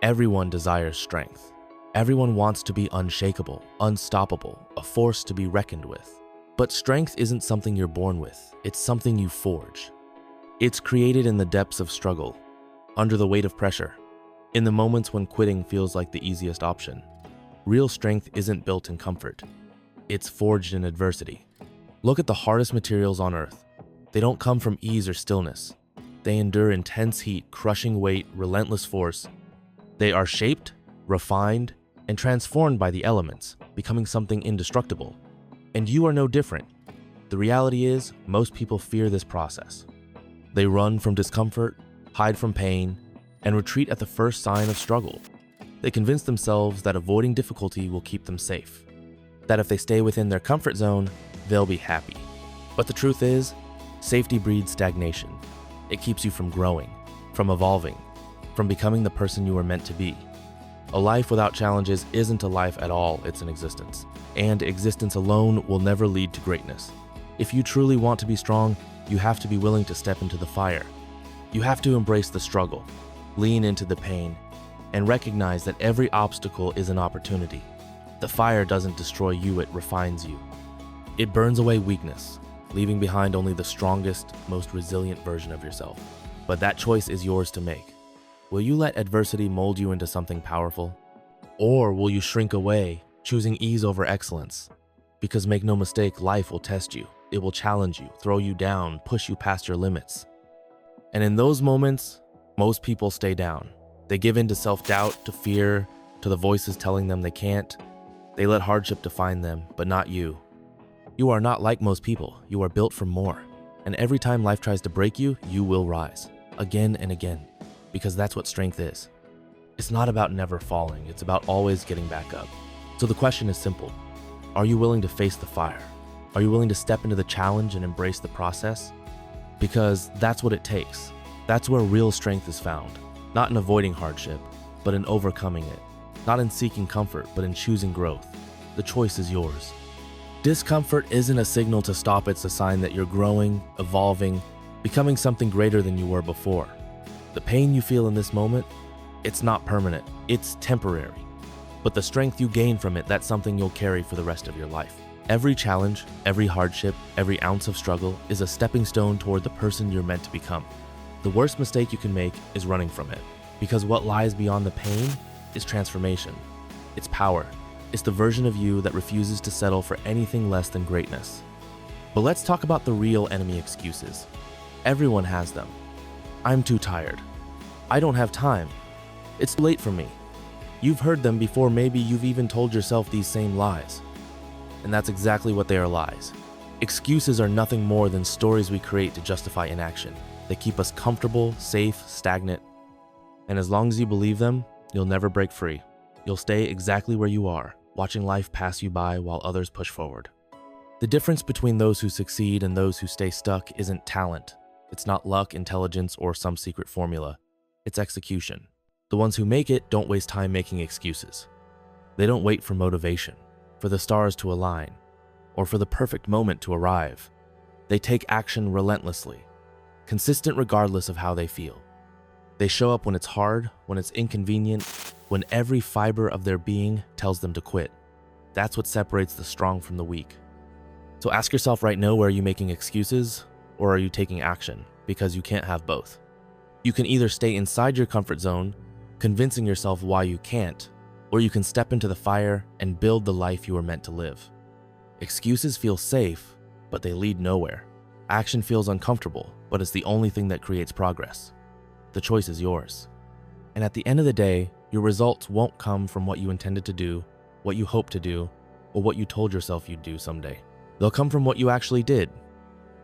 Everyone desires strength. Everyone wants to be unshakable, unstoppable, a force to be reckoned with. But strength isn't something you're born with, it's something you forge. It's created in the depths of struggle, under the weight of pressure, in the moments when quitting feels like the easiest option. Real strength isn't built in comfort, it's forged in adversity. Look at the hardest materials on earth. They don't come from ease or stillness. They endure intense heat, crushing weight, relentless force. They are shaped, refined, and transformed by the elements, becoming something indestructible. And you are no different. The reality is, most people fear this process. They run from discomfort, hide from pain, and retreat at the first sign of struggle. They convince themselves that avoiding difficulty will keep them safe, that if they stay within their comfort zone, they'll be happy. But the truth is, safety breeds stagnation. It keeps you from growing, from evolving, from becoming the person you were meant to be. A life without challenges isn't a life at all, it's an existence. And existence alone will never lead to greatness. If you truly want to be strong, you have to be willing to step into the fire. You have to embrace the struggle, lean into the pain, and recognize that every obstacle is an opportunity. The fire doesn't destroy you, it refines you. It burns away weakness, leaving behind only the strongest, most resilient version of yourself. But that choice is yours to make. Will you let adversity mold you into something powerful? Or will you shrink away, choosing ease over excellence? Because make no mistake, life will test you. It will challenge you, throw you down, push you past your limits. And in those moments, most people stay down. They give in to self-doubt, to fear, to the voices telling them they can't. They let hardship define them, but not you. You are not like most people. You are built for more. And every time life tries to break you, you will rise, again and again, because that's what strength is. It's not about never falling, it's about always getting back up. So the question is simple. Are you willing to face the fire? Are you willing to step into the challenge and embrace the process? Because that's what it takes. That's where real strength is found. Not in avoiding hardship, but in overcoming it. Not in seeking comfort, but in choosing growth. The choice is yours. Discomfort isn't a signal to stop, it's a sign that you're growing, evolving, becoming something greater than you were before. The pain you feel in this moment, it's not permanent, it's temporary. But the strength you gain from it, that's something you'll carry for the rest of your life. Every challenge, every hardship, every ounce of struggle is a stepping stone toward the person you're meant to become. The worst mistake you can make is running from it, because what lies beyond the pain is transformation. It's power. It's the version of you that refuses to settle for anything less than greatness. But let's talk about the real enemy excuses. Everyone has them. I'm too tired. I don't have time. It's late for me. You've heard them before, maybe you've even told yourself these same lies. And that's exactly what they are, lies. Excuses are nothing more than stories we create to justify inaction. They keep us comfortable, safe, stagnant. And as long as you believe them, you'll never break free. You'll stay exactly where you are, watching life pass you by while others push forward. The difference between those who succeed and those who stay stuck isn't talent. It's not luck, intelligence, or some secret formula. It's execution. The ones who make it don't waste time making excuses. They don't wait for motivation, for the stars to align, or for the perfect moment to arrive. They take action relentlessly, consistent regardless of how they feel. They show up when it's hard, when it's inconvenient, when every fiber of their being tells them to quit. That's what separates the strong from the weak. So ask yourself right now, are you making excuses or are you taking action? Because you can't have both. You can either stay inside your comfort zone, convincing yourself why you can't, or you can step into the fire and build the life you were meant to live. Excuses feel safe, but they lead nowhere. Action feels uncomfortable, but it's the only thing that creates progress. The choice is yours. And at the end of the day, your results won't come from what you intended to do, what you hoped to do, or what you told yourself you'd do someday. They'll come from what you actually did.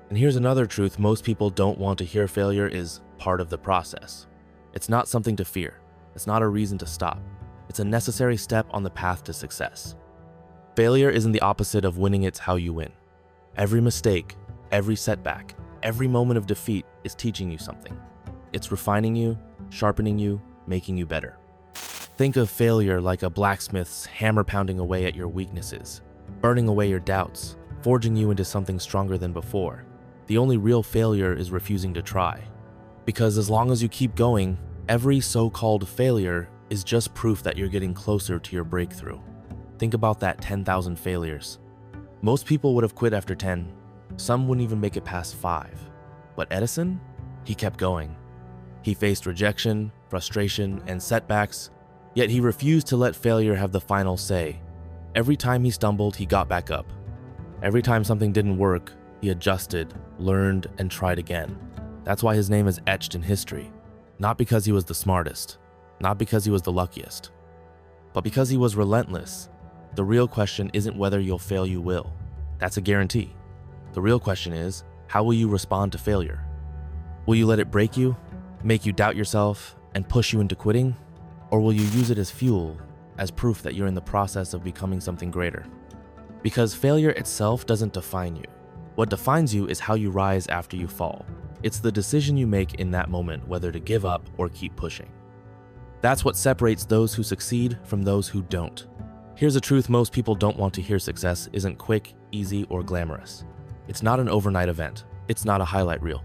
And here's another truth most people don't want to hear: failure is part of the process. It's not something to fear. It's not a reason to stop. It's a necessary step on the path to success. Failure isn't the opposite of winning, it's how you win. Every mistake, every setback, every moment of defeat is teaching you something. It's refining you, sharpening you, making you better. Think of failure like a blacksmith's hammer pounding away at your weaknesses, burning away your doubts, forging you into something stronger than before. The only real failure is refusing to try. Because as long as you keep going, every so-called failure is just proof that you're getting closer to your breakthrough. Think about that 10,000 failures. Most people would have quit after 10. Some wouldn't even make it past 5. But Edison? He kept going. He faced rejection, frustration, and setbacks, yet he refused to let failure have the final say. Every time he stumbled, he got back up. Every time something didn't work, he adjusted, learned, and tried again. That's why his name is etched in history. Not because he was the smartest, not because he was the luckiest, but because he was relentless. The real question isn't whether you'll fail, you will. That's a guarantee. The real question is, how will you respond to failure? Will you let it break you, make you doubt yourself, and push you into quitting? Or will you use it as fuel, as proof that you're in the process of becoming something greater? Because failure itself doesn't define you. What defines you is how you rise after you fall. It's the decision you make in that moment whether to give up or keep pushing. That's what separates those who succeed from those who don't. Here's a truth most people don't want to hear: success isn't quick, easy, or glamorous. It's not an overnight event. It's not a highlight reel.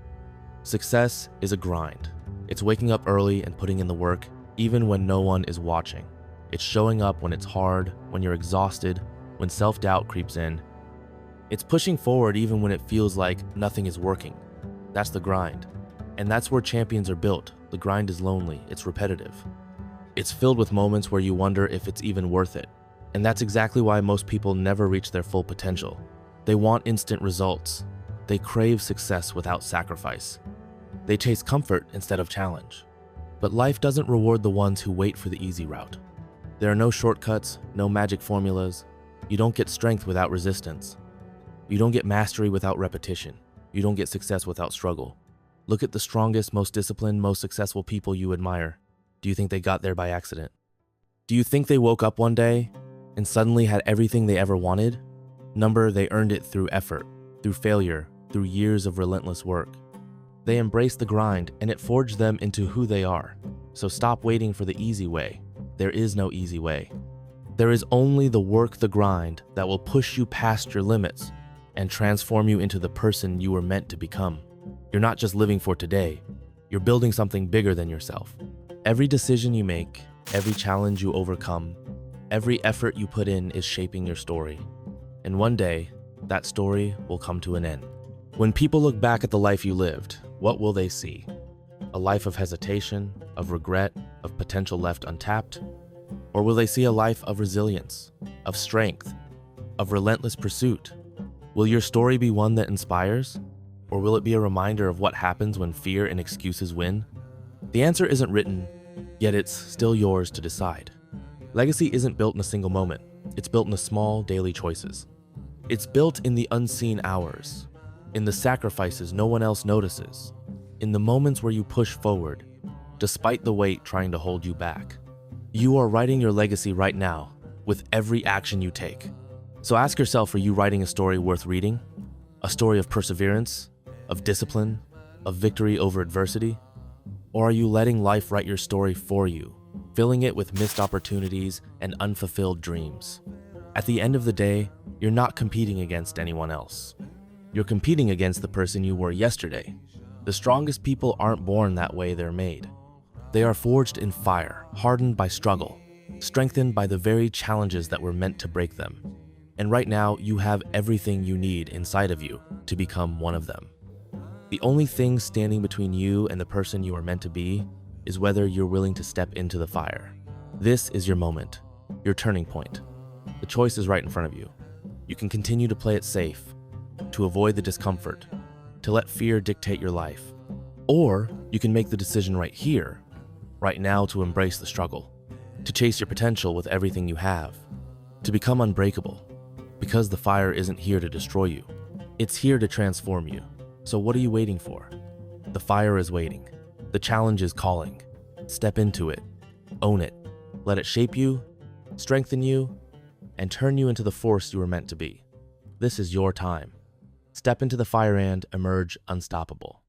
Success is a grind. It's waking up early and putting in the work, even when no one is watching. It's showing up when it's hard, when you're exhausted, when self-doubt creeps in. It's pushing forward even when it feels like nothing is working. That's the grind. And that's where champions are built. The grind is lonely, it's repetitive. It's filled with moments where you wonder if it's even worth it. And that's exactly why most people never reach their full potential. They want instant results. They crave success without sacrifice. They chase comfort instead of challenge. But life doesn't reward the ones who wait for the easy route. There are no shortcuts, no magic formulas. You don't get strength without resistance. You don't get mastery without repetition. You don't get success without struggle. Look at the strongest, most disciplined, most successful people you admire. Do you think they got there by accident? Do you think they woke up one day and suddenly had everything they ever wanted? Number, they earned it through effort, through failure, through years of relentless work. They embraced the grind, and it forged them into who they are. So stop waiting for the easy way. There is no easy way. There is only the work, the grind, that will push you past your limits and transform you into the person you were meant to become. You're not just living for today. You're building something bigger than yourself. Every decision you make, every challenge you overcome, every effort you put in is shaping your story. And one day, that story will come to an end. When people look back at the life you lived, what will they see? A life of hesitation, of regret, of potential left untapped? Or will they see a life of resilience, of strength, of relentless pursuit? Will your story be one that inspires? Or will it be a reminder of what happens when fear and excuses win? The answer isn't written, yet it's still yours to decide. Legacy isn't built in a single moment. It's built in the small daily choices. It's built in the unseen hours, in the sacrifices no one else notices, in the moments where you push forward, despite the weight trying to hold you back. You are writing your legacy right now with every action you take. So ask yourself, are you writing a story worth reading? A story of perseverance, of discipline, of victory over adversity? Or are you letting life write your story for you, filling it with missed opportunities and unfulfilled dreams? At the end of the day, you're not competing against anyone else. You're competing against the person you were yesterday. The strongest people aren't born that way, they're made. They are forged in fire, hardened by struggle, strengthened by the very challenges that were meant to break them. And right now, you have everything you need inside of you to become one of them. The only thing standing between you and the person you are meant to be is whether you're willing to step into the fire. This is your moment, your turning point. The choice is right in front of you. You can continue to play it safe, to avoid the discomfort, to let fear dictate your life. Or you can make the decision right here, right now, to embrace the struggle, to chase your potential with everything you have, to become unbreakable. Because the fire isn't here to destroy you. It's here to transform you. So what are you waiting for? The fire is waiting. The challenge is calling. Step into it. Own it. Let it shape you, strengthen you, and turn you into the force you were meant to be. This is your time. Step into the fire and emerge unstoppable.